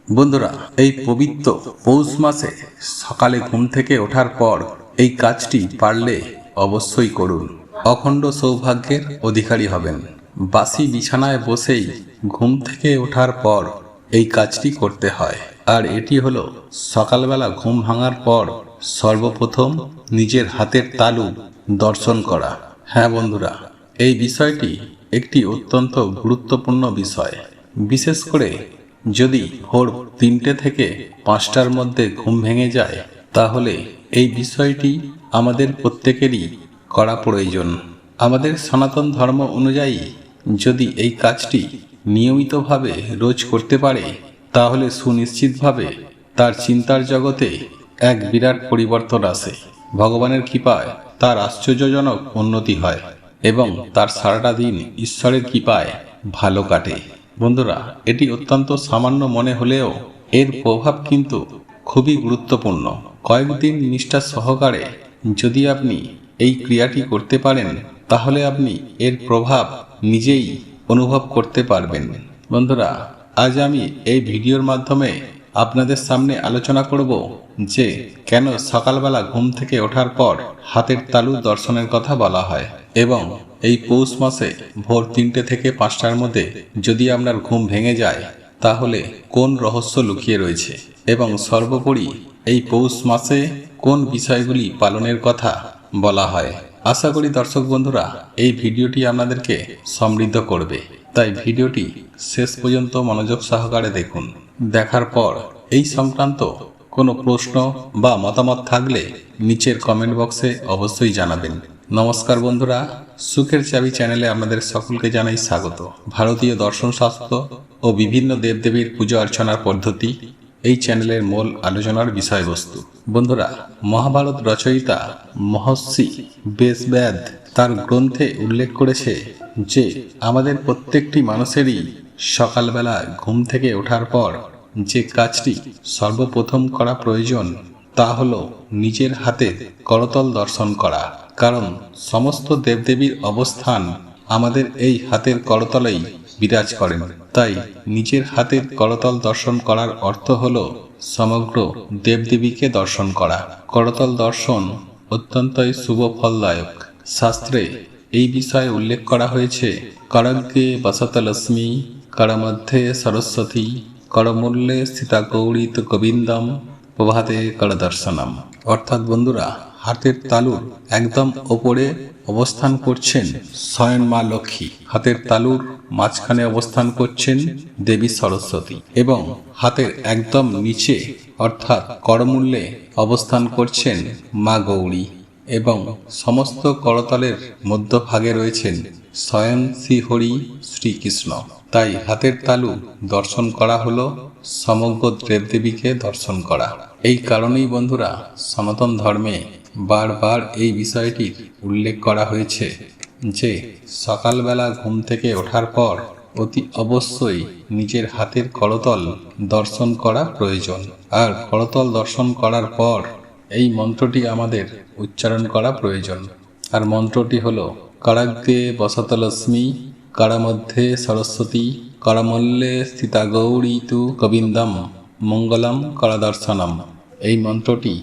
বন্ধুরা, এই পবিত্র পৌষ মাসে সকালে ঘুম থেকে ওঠার পর এই কাজটি পারলে অবশ্যই করুন। অখণ্ড সৌভাগ্যের অধিকারী হবেন। বাসি বিছানায় বসেই ঘুম থেকে ওঠার পর এই কাজটি করতে হয়। আর এটি হলো সকালবেলা ঘুম ভাঙার পর সর্বপ্রথম নিজের হাতের তালু দর্শন করা। হ্যাঁ বন্ধুরা, এই বিষয়টি একটি অত্যন্ত গুরুত্বপূর্ণ বিষয়। বিশেষ করে যদি ভোর 3টে থেকে 5টার মধ্যে ঘুম ভেঙে যায়, তাহলে এই বিষয়টি আমাদের প্রত্যেকেরই করা প্রয়োজন। আমাদের সনাতন ধর্ম অনুযায়ী যদি এই কাজটি নিয়মিতভাবে রোজ করতে পারে, তাহলে সুনিশ্চিতভাবে তার চিন্তার জগতে এক বিরাট পরিবর্তন আসে। ভগবানের কৃপায় তার আশ্চর্যজনক উন্নতি হয় এবং তার সারাটা দিন ঈশ্বরের কৃপায় ভালো কাটে। বন্ধুরা, এটি অত্যন্ত সামান্য মনে হলেও এর প্রভাব কিন্তু খুবই গুরুত্বপূর্ণ। কয়েকদিন নিষ্ঠা সহকারে যদি আপনি এই ক্রিয়াটি করতে পারেন, তাহলে আপনি এর প্রভাব নিজেই অনুভব করতে পারবেন। বন্ধুরা, আজ আমি এই ভিডিওর মাধ্যমে আপনাদের সামনে আলোচনা করব যে কেন সকালবেলা ঘুম থেকে ওঠার পর হাতের তালু দর্শনের কথা বলা হয় এবং এই পৌষ মাসে ভোর 3টে থেকে 5টার মধ্যে যদি আপনার ঘুম ভেঙে যায়, তাহলে কোন রহস্য লুকিয়ে রয়েছে এবং সর্বোপরি এই পৌষ মাসে কোন বিষয়গুলি পালনের কথা বলা হয়। আশা করি দর্শক বন্ধুরা, এই ভিডিওটি আপনাদেরকে সমৃদ্ধ করবে। তাই ভিডিওটি শেষ পর্যন্ত মনোযোগ সহকারে দেখুন। দেখার পর এই সংক্রান্ত কোনো প্রশ্ন বা মতামত থাকলে নিচের কমেন্ট বক্সে অবশ্যই জানাবেন। নমস্কার বন্ধুরা, সুখের চাবি চ্যানেলে আপনাদের সকলকে জানাই স্বাগত। ভারতীয় দর্শন শাস্ত্র ও বিভিন্ন দেবদেবীর পূজা অর্চনার পদ্ধতি এই চ্যানেলের মূল আলোচনার বিষয়বস্তু। বন্ধুরা, মহাভারত রচয়িতা মহর্ষি বেদব্যাস তার গ্রন্থে উল্লেখ করেছে যে আমাদের প্রত্যেকটি মানুষেরই সকালবেলা ঘুম থেকে ওঠার পর যে কাজটি সর্বপ্রথম করা প্রয়োজন, তা হলো নিজের হাতে করতল দর্শন করা। কারণ সমস্ত দেবদেবীর অবস্থান আমাদের এই হাতের করতলেই বিরাজ করেন। তাই নিজের হাতের করতল দর্শন করার অর্থ হলো সমগ্র দেবদেবীকে দর্শন করা। করতল দর্শন অত্যন্তই শুভ ফলদায়ক। শাস্ত্রে এই বিষয়ে উল্লেখ করা হয়েছে, করগ্রে বসত লক্ষ্মী, করমধ্যে সরস্বতী, করমূল্যে স্থিতা গৌরী তু গোবিন্দম, প্রভাতে করদর্শনম। অর্থাৎ বন্ধুরা, হাতের তালুর একদম ওপরে অবস্থান করছেন স্বয়ং মা লক্ষ্মী, হাতের তালুর মাঝখানে অবস্থান করছেন দেবী সরস্বতী এবং হাতের একদম নিচে অর্থাৎ করমূল্যে অবস্থান করছেন মা গৌরী এবং সমস্ত করতলের মধ্যভাগে রয়েছেন স্বয়ং শ্রীহরি শ্রীকৃষ্ণ। তাই হাতের তালু দর্শন করা হলো সমগ্র দেবদেবীকে দর্শন করা। এই কারণেই বন্ধুরা, সনাতন ধর্মে বারবার এই বিষয়টির উল্লেখ করা হয়েছে যে সকালবেলা ঘুম থেকে ওঠার পর অতি অবশ্যই নিজের হাতের করতল দর্শন করা প্রয়োজন। আর করতল দর্শন করার পর এই মন্ত্রটি আমাদের উচ্চারণ করা প্রয়োজন। আর মন্ত্রটি হলো করগ্রে বসত লক্ষ্মী, করমধ্যে সরস্বতী, করমূল্যে স্থিতা গৌরী তু গোবিন্দম, মঙ্গলম করদর্শনম। এই মন্ত্রটি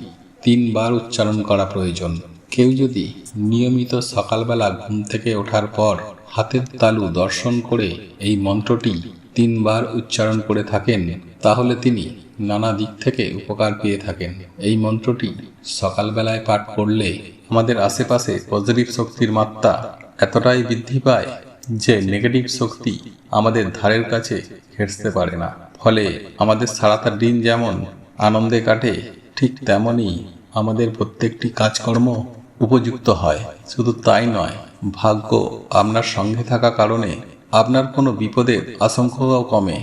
3বার উচ্চারণ করা প্রয়োজন। কেউ যদি নিয়মিত সকালবেলা ঘুম থেকে ওঠার পর হাতের তালু দর্শন করে এই মন্ত্রটি 3বার উচ্চারণ করে থাকেন, তাহলে তিনি নানা দিক থেকে উপকার পেয়ে থাকেন। এই মন্ত্রটি সকালবেলায় পাঠ করলে আমাদের আশেপাশে পজিটিভ শক্তির মাত্রা এতটাই বৃদ্ধি পায় যে নেগেটিভ শক্তি আমাদের ধারের কাছে ঘেঁষতে পারে না। ফলে আমাদের সারাটা দিন যেমন আনন্দে কাটে, ঠিক তেমনই আমাদের প্রত্যেকটি কাজকর্ম উপযুক্ত হয়। শুধু তাই নয়, ভাগ্য আপনার সঙ্গে থাকা কারণে আপনার কোনো বিপদের আশঙ্কাও কমে।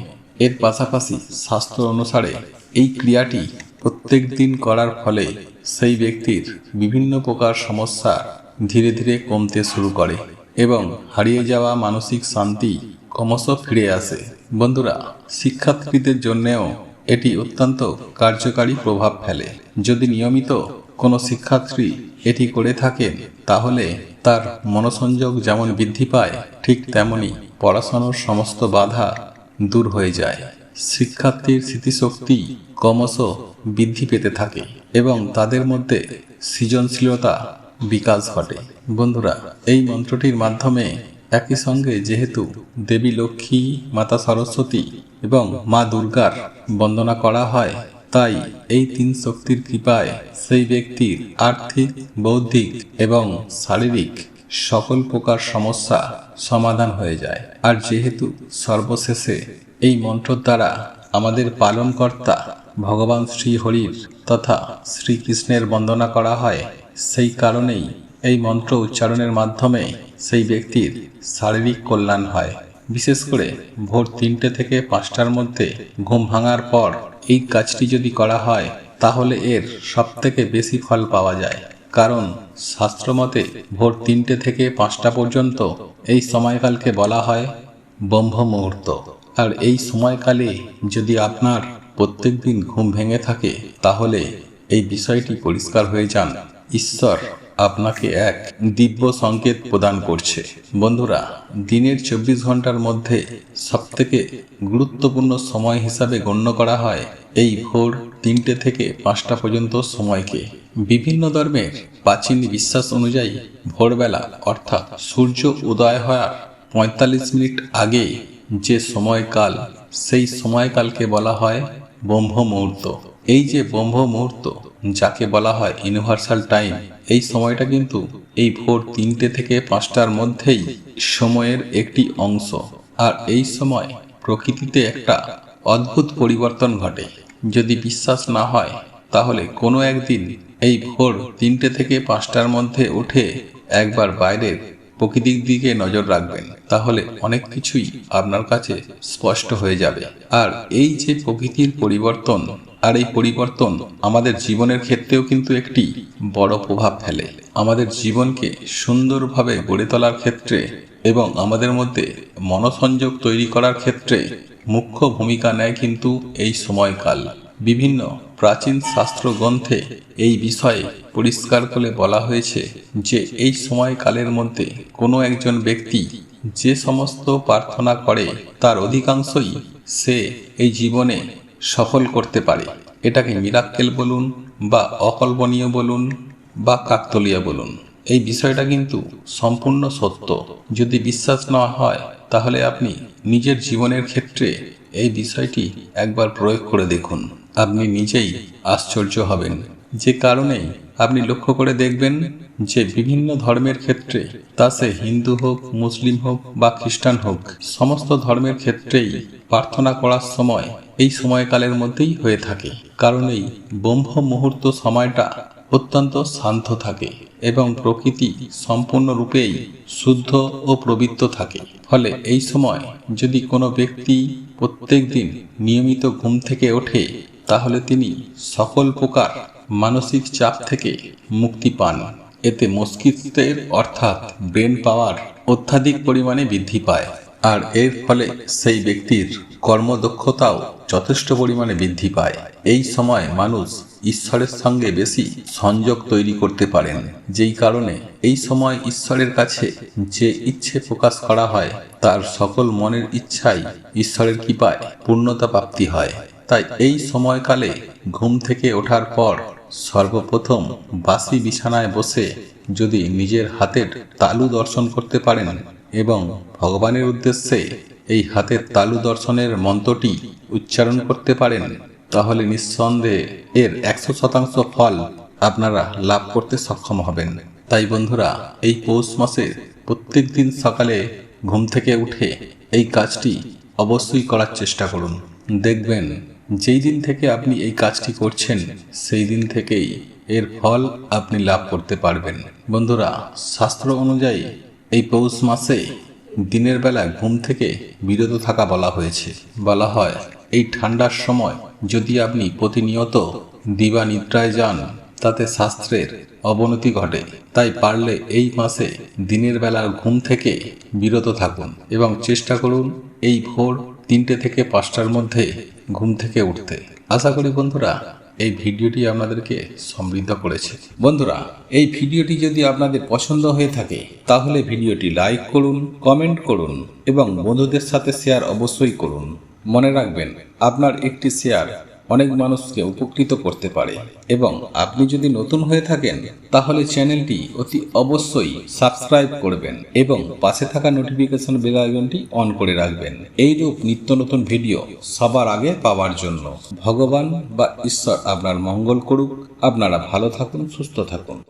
এর পাশাপাশি শাস্ত্র অনুসারে এই ক্রিয়াটি প্রত্যেক দিন করার ফলে সেই ব্যক্তির বিভিন্ন প্রকার সমস্যা ধীরে ধীরে কমতে শুরু করে এবং হারিয়ে যাওয়া মানসিক শান্তি ক্রমশ ফিরে আসে। বন্ধুরা, শিক্ষার্থীদের জন্যেও এটি অত্যন্ত কার্যকারী প্রভাব ফেলে। যদি নিয়মিত কোনো শিক্ষার্থী এটি করে থাকেন, তাহলে তার মনোসংযোগ যেমন বৃদ্ধি পায়, ঠিক তেমনি পড়াশোনার সমস্ত বাধা দূর হয়ে যায়। শিক্ষার্থীর স্মৃতিশক্তি ক্রমশ বৃদ্ধি পেতে থাকে এবং তাদের মধ্যে সৃজনশীলতা বিকাশ ঘটে। বন্ধুরা, এই মন্ত্রটির মাধ্যমে একই সঙ্গে যেহেতু দেবী লক্ষ্মী, মাতা সরস্বতী এবং মা দুর্গার বন্দনা করা হয়, তাই এই তিন শক্তির কৃপায় সেই ব্যক্তির আর্থিক, বৌদ্ধিক এবং শারীরিক সকল প্রকার সমস্যা সমাধান হয়ে যায়। আর যেহেতু সর্বশেষে এই মন্ত্রের দ্বারা আমাদের পালনকর্তা ভগবান শ্রীহরির তথা শ্রীকৃষ্ণের বন্দনা করা হয়, সেই কারণেই এই মন্ত্র উচ্চারণের মাধ্যমে সেই ব্যক্তির শারীরিক কল্যাণ হয়। বিশেষ করে ভোর 3টে থেকে 5টার মধ্যে ঘুম ভাঙার পর এই কাজটি যদি করা হয়, তাহলে এর সবথেকে বেশি ফল পাওয়া যায়। কারণ শাস্ত্রমতে ভোর 3টে থেকে 5টা পর্যন্ত এই সময়কালকে বলা হয় ব্রহ্ম মুহূর্ত। আর এই সময়কালে যদি আপনার প্রত্যেক দিন ঘুম ভেঙে থাকে, তাহলে এই বিষয়টি পরিষ্কার হয়ে যান, ঈশ্বর আপনাকে এক দিব্য সংকেত প্রদান করছে। বন্ধুরা, দিনের 24 ঘন্টার মধ্যে সবথেকে গুরুত্বপূর্ণ সময় হিসাবে গণ্য করা হয় এই ভোর 3টে থেকে 5টা পর্যন্ত সময়কে। বিভিন্ন ধর্মের প্রাচীন বিশ্বাস অনুযায়ী ভোরবেলা অর্থাৎ সূর্য উদয় হওয়ার 45 মিনিট আগে যে সময়কাল, সেই সময়কালকে বলা হয় ব্রহ্ম মুহূর্ত। এই যে ব্রহ্ম মুহূর্ত, যাকে বলা হয় ইউনিভার্সাল টাইম, এই সময়টা কিন্তু এই ভোর 3টে থেকে 5টার মধ্যেই সময়ের একটি অংশ। আর এই সময় প্রকৃতিতে একটা অদ্ভুত পরিবর্তন ঘটে। যদি বিশ্বাস না হয়, তাহলে কোনো একদিন এই ভোর 3টে থেকে 5টার মধ্যে উঠে একবার বাইরের প্রকৃতির দিকে নজর রাখবেন, তাহলে অনেক কিছুই আপনার কাছে স্পষ্ট হয়ে যাবে। আর এই যে প্রকৃতির পরিবর্তন, আর এই পরিবর্তন আমাদের জীবনের ক্ষেত্রেও কিন্তু একটি বড় প্রভাব ফেলে। আমাদের জীবনকে সুন্দরভাবে গড়ে তোলার ক্ষেত্রে এবং আমাদের মধ্যে মনোসংযোগ তৈরি করার ক্ষেত্রে মুখ্য ভূমিকা নেয় কিন্তু এই সময়কাল। বিভিন্ন প্রাচীন শাস্ত্র গ্রন্থে এই বিষয়ে পরিষ্কার করে বলা হয়েছে যে এই সময়কালের মধ্যে কোনো একজন ব্যক্তি যে সমস্ত প্রার্থনা করে, তার অধিকাংশই সে এই জীবনে সফল করতে পারে। এটাকে মিরাক্কেল বলুন বা অকল্পনীয় বলুন বা কাকতালীয় বলুন, এই বিষয়টা কিন্তু সম্পূর্ণ সত্য। যদি বিশ্বাস না হয়, তাহলে আপনি নিজের জীবনের ক্ষেত্রে এই বিষয়টি একবার প্রয়োগ করে দেখুন, আপনি নিজেই আশ্চর্য হবেন। যে কারণেই আপনি লক্ষ্য করে দেখবেন যে বিভিন্ন ধর্মের ক্ষেত্রে, তা সে হিন্দু হোক, মুসলিম হোক বা খ্রিস্টান হোক, সমস্ত ধর্মের ক্ষেত্রেই প্রার্থনা করার সময় এই সময়কালের মধ্যেই হয়ে থাকে। কারণ এই ব্রহ্ম মুহূর্ত সময়টা অত্যন্ত শান্ত থাকে এবং প্রকৃতি সম্পূর্ণরূপেই শুদ্ধ ও পবিত্র থাকে। ফলে এই সময় যদি কোনো ব্যক্তি প্রত্যেক দিন নিয়মিত ঘুম থেকে ওঠে, তাহলে তিনি সকল প্রকার মানসিক চাপ থেকে মুক্তি পান। এতে মস্তিষ্কের অর্থাৎ ব্রেন পাওয়ার অত্যাধিক পরিমাণে বৃদ্ধি পায়। আর এর ফলে সেই ব্যক্তির কর্মদক্ষতাও যথেষ্ট পরিমাণে বৃদ্ধি পায়। এই সময় মানুষ ঈশ্বরের সঙ্গে বেশি সংযোগ তৈরি করতে পারেন, যেই কারণে এই সময় ঈশ্বরের কাছে যে ইচ্ছে প্রকাশ করা হয়, তার সকল মনের ইচ্ছাই ঈশ্বরের কৃপায় পূর্ণতা প্রাপ্তি হয়। তাই এই সময়কালে ঘুম থেকে ওঠার পর সর্বপ্রথম বাসি বিছানায় বসে যদি নিজের হাতের তালু দর্শন করতে পারেন এবং ভগবানের উদ্দেশ্যে এই হাতের তালু দর্শনের মন্ত্রটি উচ্চারণ করতে পারেন, তাহলে নিঃসন্দেহে এর 100% ফল আপনারা লাভ করতে সক্ষম হবেন। তাই বন্ধুরা, এই পৌষ মাসের প্রত্যেক দিন সকালে ঘুম থেকে উঠে এই কাজটি অবশ্যই করার চেষ্টা করুন। দেখবেন যেই দিন থেকে আপনি এই কাজটি করছেন, সেই দিন থেকেই এর ফল আপনি লাভ করতে পারবেন। বন্ধুরা, শাস্ত্র অনুযায়ী এই পৌষ মাসে দিনের বেলা ঘুম থেকে বিরত থাকা বলা হয়েছে। বলা হয় এই ঠান্ডার সময় যদি আপনি প্রতিনিয়ত দিবা নিদ্রায় যান, তাতে স্বাস্থ্যের অবনতি ঘটে। তাই পারলে এই মাসে দিনের বেলার ঘুম থেকে বিরত থাকুন এবং চেষ্টা করুন এই ভোর 3টে থেকে 5টার মধ্যে ঘুম থেকে উঠতে। আশা করি বন্ধুরা এই ভিডিওটি আপনাদেরকে সমৃদ্ধ করেছে। বন্ধুরা, এই ভিডিওটি যদি আপনাদের পছন্দ হয়ে থাকে, তাহলে ভিডিওটি লাইক করুন, কমেন্ট করুন এবং বন্ধুদের সাথে শেয়ার অবশ্যই করুন। মনে রাখবেন, আপনার একটি শেয়ার অনেক মানুষকে উপকৃত করতে পারে। এবং আপনি যদি নতুন হয়ে থাকেন তাহলে চ্যানেলটি অতি অবশ্যই সাবস্ক্রাইব করবেন এবং পাশে থাকা নোটিফিকেশন বেল আইকনটি অন করে রাখবেন, এইরূপ নিত্য নতুন ভিডিও সবার আগে পাওয়ার জন্য। ভগবান বা ঈশ্বর আপনার মঙ্গল করুক। আপনারা ভালো থাকুন, সুস্থ থাকুন।